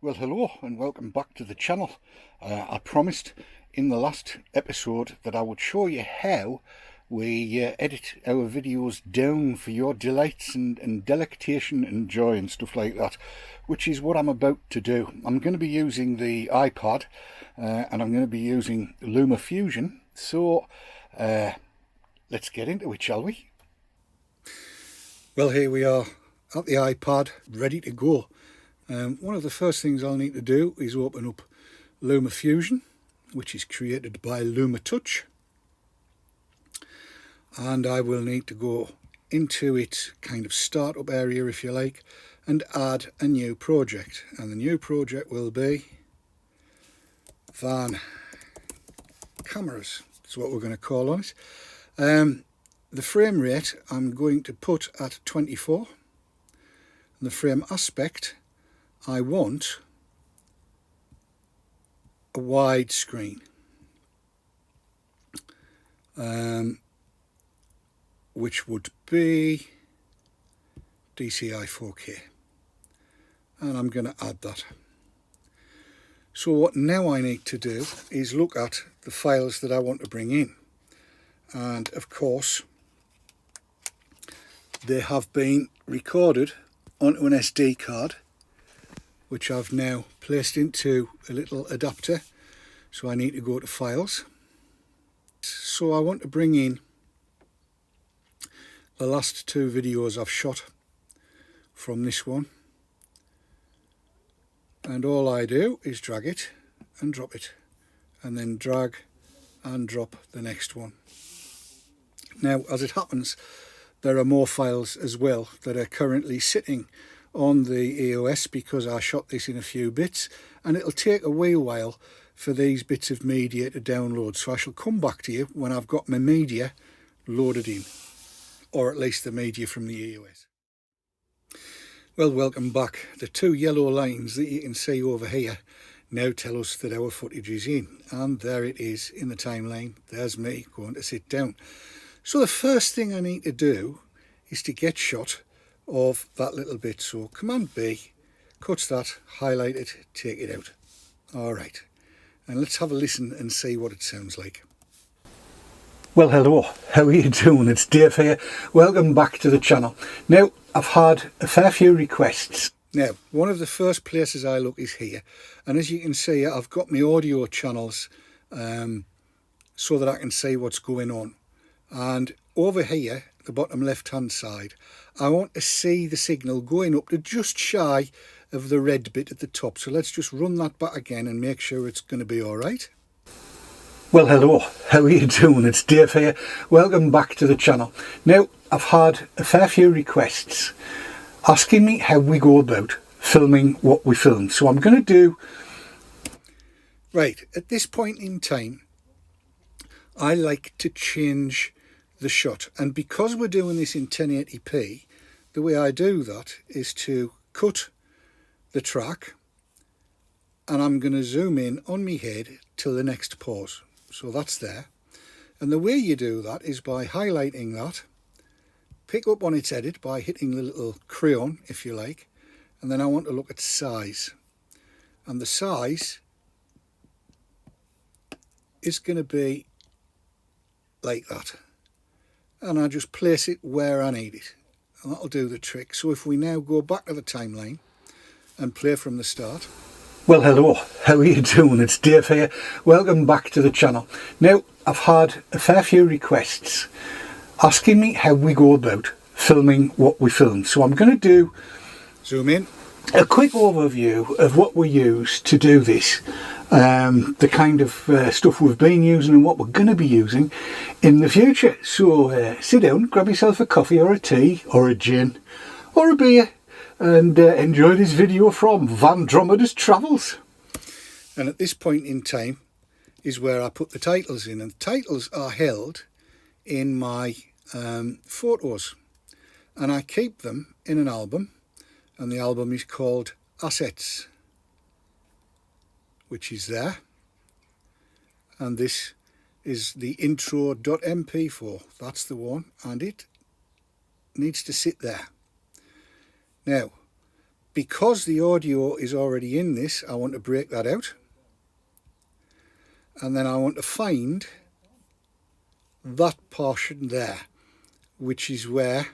Well, hello and welcome back to the channel. I promised in the last episode that I would show you how we edit our videos down for your delights and delectation and joy and stuff like that, which is what I'm about to do. I'm going to be using the iPad and I'm going to be using LumaFusion. So let's get into it, shall we? Well, here we are at the iPad, ready to go. One of the first things I'll need to do is open up LumaFusion, which is created by LumaTouch, and I will need to go into its kind of startup area, if you like, and add a new project. And the new project will be Van Cameras. That's what we're going to call on it. The frame rate I'm going to put at 24, and the frame aspect I want a wide screen, which would be DCI 4K, and I'm going to add that. So what now I need to do is look at the files that I want to bring in, and of course they have been recorded onto an SD card, which I've now placed into a little adapter. So I need to go to files. So I want to bring in the last two videos I've shot from this one, and all I do is drag it and drop it, and then drag and drop the next one. Now, as it happens, there are more files as well that are currently sitting on the EOS because I shot this in a few bits, and it'll take a wee while for these bits of media to download. So I shall come back to you when I've got my media loaded in, or at least the media from the EOS. Well, welcome back. The two yellow lines that you can see over here now tell us that our footage is in, and there it is in the timeline. There's me going to sit down. So the first thing I need to do is to get shot of that little bit. So Command B cuts that, highlight it, take it out. Alright, and let's have a listen and see what it sounds like. Well, hello, how are you doing? It's Dave here. Welcome back to the channel. Now, I've had a fair few requests. Now, one of the first places I look is here, and as you can see, I've got my audio channels so that I can see what's going on. And over here, the bottom left hand side, I want to see the signal going up to just shy of the red bit at the top. So let's just run that back again and make sure it's going to be all right. Well, hello, how are you doing? It's Dave here. Welcome back to the channel. Now, I've had a fair few requests asking me how we go about filming what we film. So I'm going to do... Right, at this point in time, I like to change the shot, and because we're doing this in 1080p, the way I do that is to cut the track, and I'm going to zoom in on my head till the next pause. So that's there, and the way you do that is by highlighting that, pick up on its edit by hitting the little crayon, if you like, and then I want to look at size, and the size is going to be like that. And I just place it where I need it, and that'll do the trick. So if we now go back to the timeline and play from the start. Well, hello, how are you doing? It's Dave here. Welcome back to the channel. Now, I've had a fair few requests asking me how we go about filming what we film. So I'm going to do, zoom in, a quick overview of what we use to do this. The kind of stuff we've been using and what we're going to be using in the future. So sit down, grab yourself a coffee or a tea or a gin or a beer and enjoy this video from Vandromeda's Travels. And at this point in time is where I put the titles in, and the titles are held in my photos, and I keep them in an album, and the album is called Assets, which is there, and this is the intro.mp4, that's the one, and it needs to sit there. Now, because the audio is already in this, I want to break that out. And then I want to find that portion there, which is where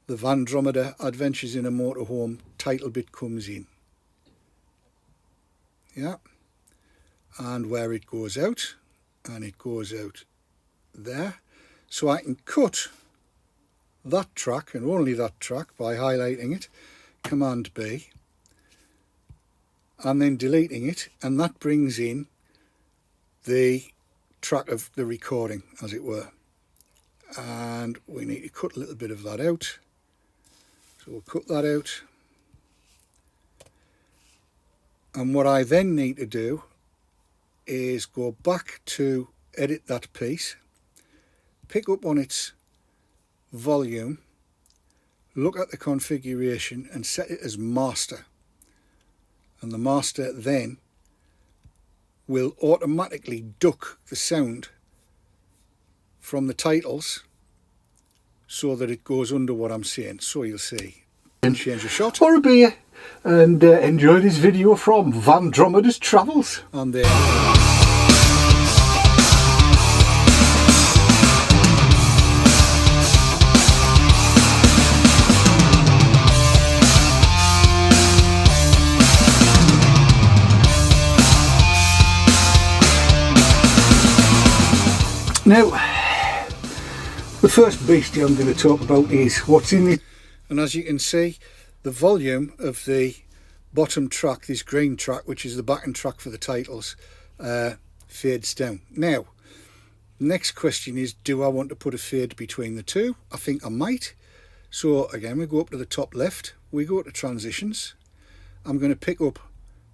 the Vandrometer Adventures in a Motorhome title bit comes in. Yeah. And where it goes out, and it goes out there. So I can cut that track, and only that track, by highlighting it, Command B, and then deleting it, and that brings in the track of the recording, as it were. And we need to cut a little bit of that out. So we'll cut that out. And what I then need to do is go back to edit that piece, pick up on its volume, look at the configuration and set it as master. And the master then will automatically duck the sound from the titles so that it goes under what I'm saying. So you'll see. And change the shot. Or a beer, and enjoy this video from Vandrometer's Travels. And there. Now, the first beastie I'm going to talk about is what's in it. And as you can see, the volume of the bottom track, this green track, which is the backing track for the titles, fades down. Now, next question is, do I want to put a fade between the two? I think I might. So again, we go up to the top left, we go to transitions. I'm going to pick up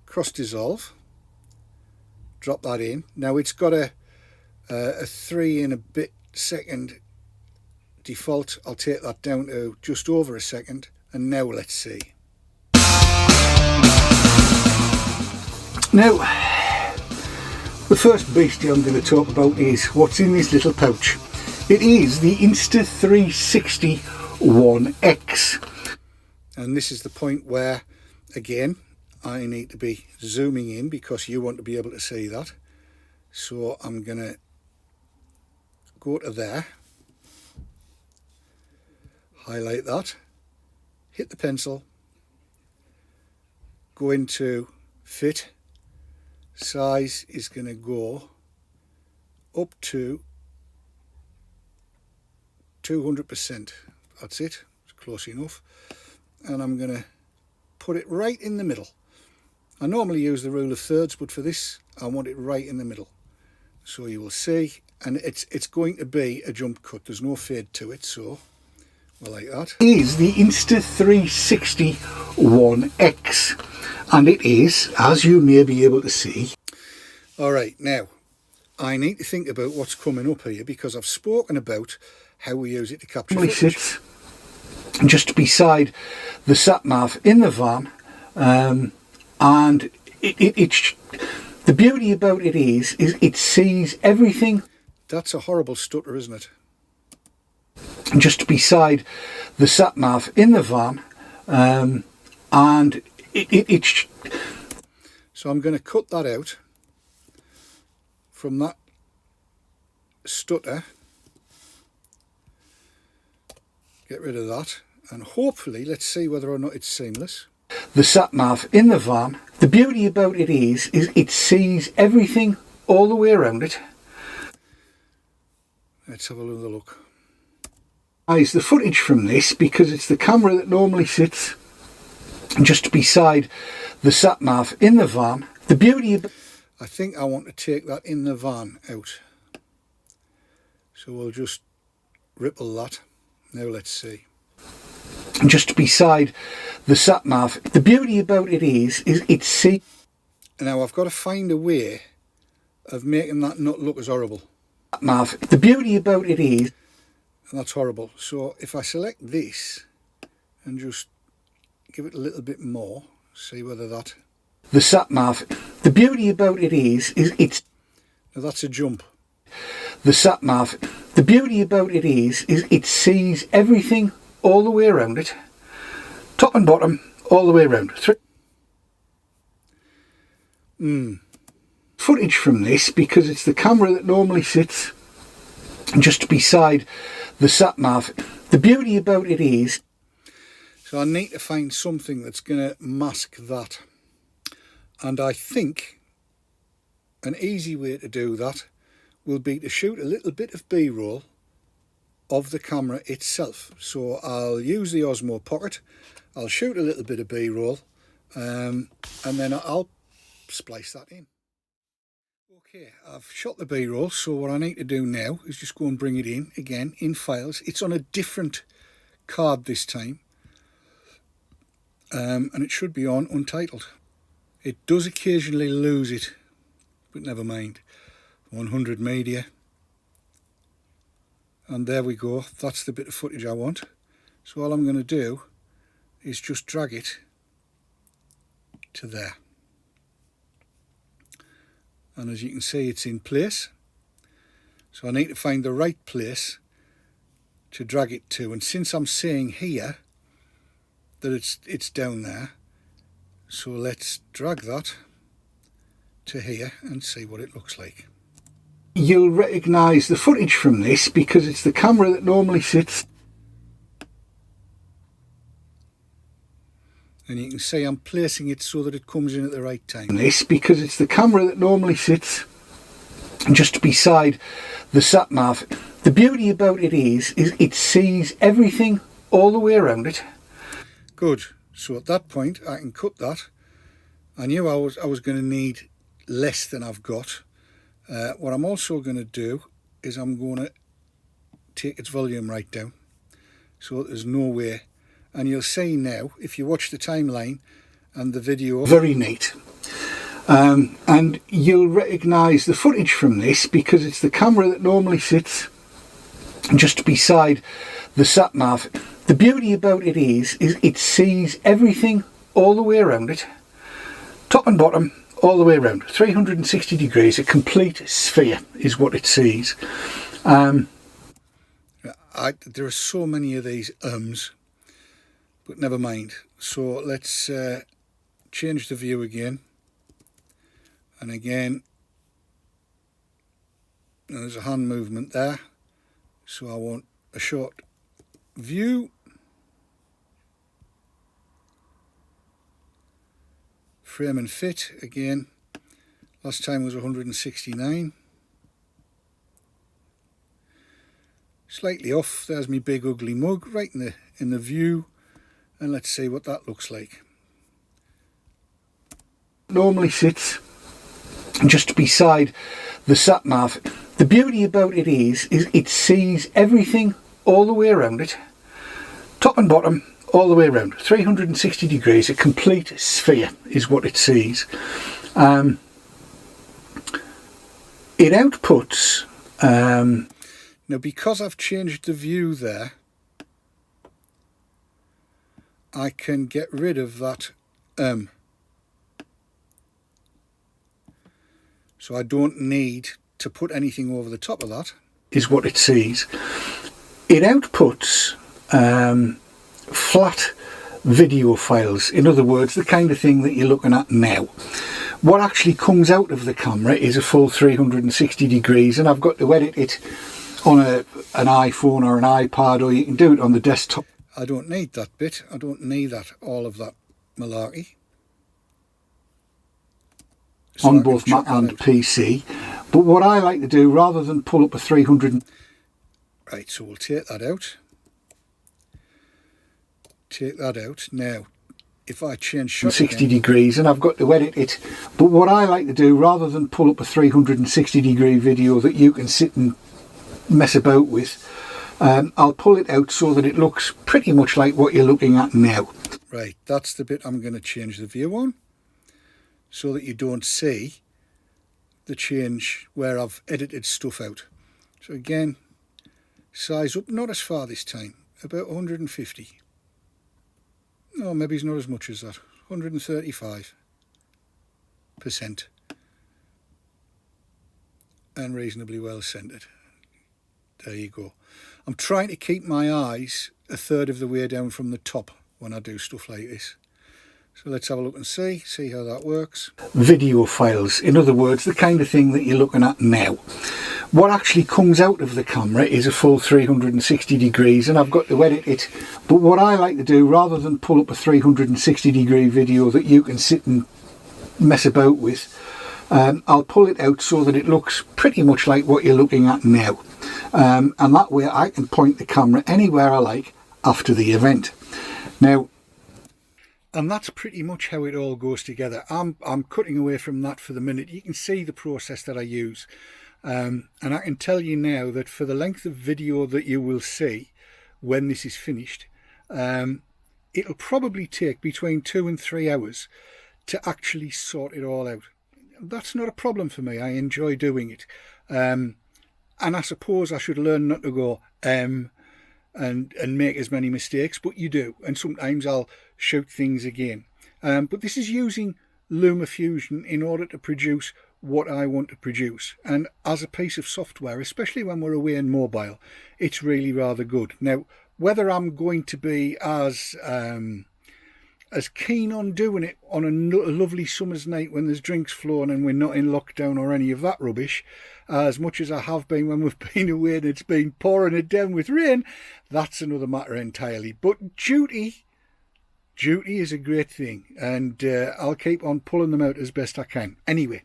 cross dissolve, drop that in. Now it's got a 3 and a bit second default. I'll take that down to just over a second, and now let's see. Now, the first beastie I'm going to talk about is what's in this little pouch. It is the Insta360 1X. And this is the point where, again, I need to be zooming in because you want to be able to see that. So I'm going to go to there, highlight that, hit the pencil, go into fit, size is going to go up to 200%, that's it, it's close enough, and I'm going to put it right in the middle. I normally use the rule of thirds, but for this I want it right in the middle. So you will see, and it's going to be a jump cut, there's no fade to it, so we're like that. It is the Insta360 1X, and it is, as you may be able to see. Alright, now I need to think about what's coming up here, because I've spoken about how we use it to capture footage. Sits just beside the sat-nav in the van, and it's the beauty about it is it sees everything. That's a horrible stutter, isn't it? Just beside the sat-nav in the van, and it's... So I'm going to cut that out from that stutter, get rid of that, and hopefully let's see whether or not it's seamless. The sat-nav in the van, the beauty about it is it sees everything all the way around it. Let's have a look. Is the footage from this, because it's the camera that normally sits just beside the sat-nav in the van. The beauty of... I think I want to take that in the van out. So we'll just ripple that. Now let's see. Just beside the sat-nav. The beauty about it is it see. Now I've got to find a way of making that not look as horrible. Sat-nav. The beauty about it is... And that's horrible. So if I select this and just give it a little bit more, see whether that... The sat-nav. The beauty about it is it's... Now that's a jump. The sat-nav. The beauty about it is it sees everything all the way around it. top and bottom, all the way around. Footage from this because it's the camera that normally sits just beside the sat-nav. The beauty about it is, so I need to find something that's going to mask that, and I think an easy way to do that will be to shoot a little bit of B-roll of the camera itself. So I'll use the Osmo Pocket, I'll shoot a little bit of B-roll, and then I'll splice that in. Okay, I've shot the B-roll, so what I need to do now is just go and bring it in again in files. It's on a different card this time, and it should be on untitled. It does occasionally lose it, but never mind. 100 media, and there we go. That's the bit of footage I want. So all I'm going to do is just drag it to there. And as you can see, it's in place. So I need to find the right place to drag it to. And since I'm seeing here that it's down there, so let's drag that to here and see what it looks like. you'll recognise the footage from this because it's the camera that normally sits. And you can see I'm placing it so that it comes in at the right time. This because it's the camera that normally sits just beside the sat-nav. The beauty about it is it sees everything all the way around it. Good. So at that point I can cut that. I knew I was going to need less than I've got. What I'm also going to do is I'm going to take its volume right down so that there's no way. And you'll see now, if you watch the timeline and the video, very neat. And you'll recognise the footage from this because it's the camera that normally sits just beside the sat-nav. The beauty about it is it sees everything all the way around it, top and bottom, all the way around, 360 degrees, a complete sphere is what it sees. there are so many of these but never mind. So let's change the view again, and again there's a hand movement there, so I want a short view. Frame and fit again, last time was 169, slightly off. There's my big ugly mug right in the view, and let's see what that looks like. Normally sits just beside the sat-nav. The beauty about it is it sees everything all the way around it, top and bottom, all the way around, 360 degrees, a complete sphere is what it sees. It outputs now, because I've changed the view there, I can get rid of that so I don't need to put anything over the top of that. Is what it sees. It outputs flat video files, in other words the kind of thing that you're looking at now. What actually comes out of the camera is a full 360 degrees, and I've got to edit it on an iPhone or an iPad, or you can do it on the desktop. I don't need that bit, I don't need all of that malarkey. So on both Mac and PC, but what I like to do, rather than pull up a 300... Right, so we'll take that out. Take that out. Now, if I change shot 60 again, degrees, and I've got to edit it, but what I like to do, rather than pull up a 360 degree video that you can sit and mess about with, I'll pull it out so that it looks pretty much like what you're looking at now. right, that's the bit I'm going to change the view on, so that you don't see the change where I've edited stuff out. So again, size up, not as far this time, about 150. No, maybe it's not as much as that, 135%. And reasonably well centered. There you go. I'm trying to keep my eyes a third of the way down from the top when I do stuff like this. So let's have a look and see how that works. Video files, in other words, the kind of thing that you're looking at now. What actually comes out of the camera is a full 360 degrees, and I've got to edit it. But what I like to do, rather than pull up a 360 degree video that you can sit and mess about with, I'll pull it out so that it looks pretty much like what you're looking at now. And that way I can point the camera anywhere I like after the event. Now, and that's pretty much how it all goes together. I'm cutting away from that for the minute. You can see the process that I use. And I can tell you now that for the length of video that you will see when this is finished, it'll probably take between 2 and 3 hours to actually sort it all out. That's not a problem for me. I enjoy doing it. And I suppose I should learn not to go and make as many mistakes, but you do, and sometimes I'll shoot things again. But this is using LumaFusion in order to produce what I want to produce, and as a piece of software, especially when we're away in mobile, it's really rather good. Now, whether I'm going to be as keen on doing it on a lovely summer's night when there's drinks flowing and we're not in lockdown or any of that rubbish, as much as I have been when we've been away and it's been pouring it down with rain, that's another matter entirely. But duty is a great thing, and I'll keep on pulling them out as best I can. Anyway,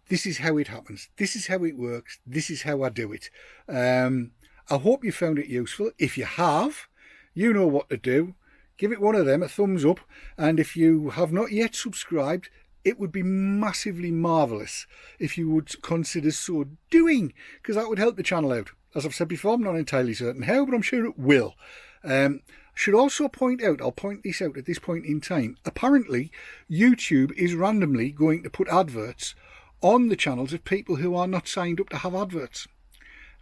this is how it happens. This is how it works. This is how I do it. I hope you found it useful. If you have, you know what to do. Give it one of them, a thumbs up. And if you have not yet subscribed, it would be massively marvellous if you would consider so doing, because that would help the channel out. As I've said before, I'm not entirely certain how, but I'm sure it will. Should also point out, I'll point this out at this point in time, apparently YouTube is randomly going to put adverts on the channels of people who are not signed up to have adverts.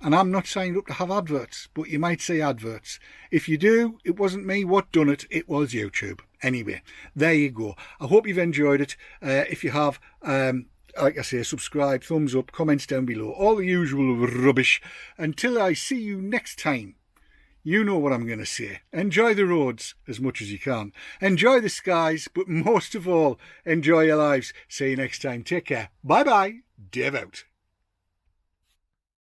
And I'm not signed up to have adverts, but you might say adverts. If you do, it wasn't me what done it, it was YouTube. Anyway, there you go. I hope you've enjoyed it. If you have, like I say, subscribe, thumbs up, comments down below, all the usual rubbish. Until I see you next time, you know what I'm going to say. Enjoy the roads as much as you can. Enjoy the skies, but most of all, enjoy your lives. See you next time. Take care. Bye-bye. Dave out.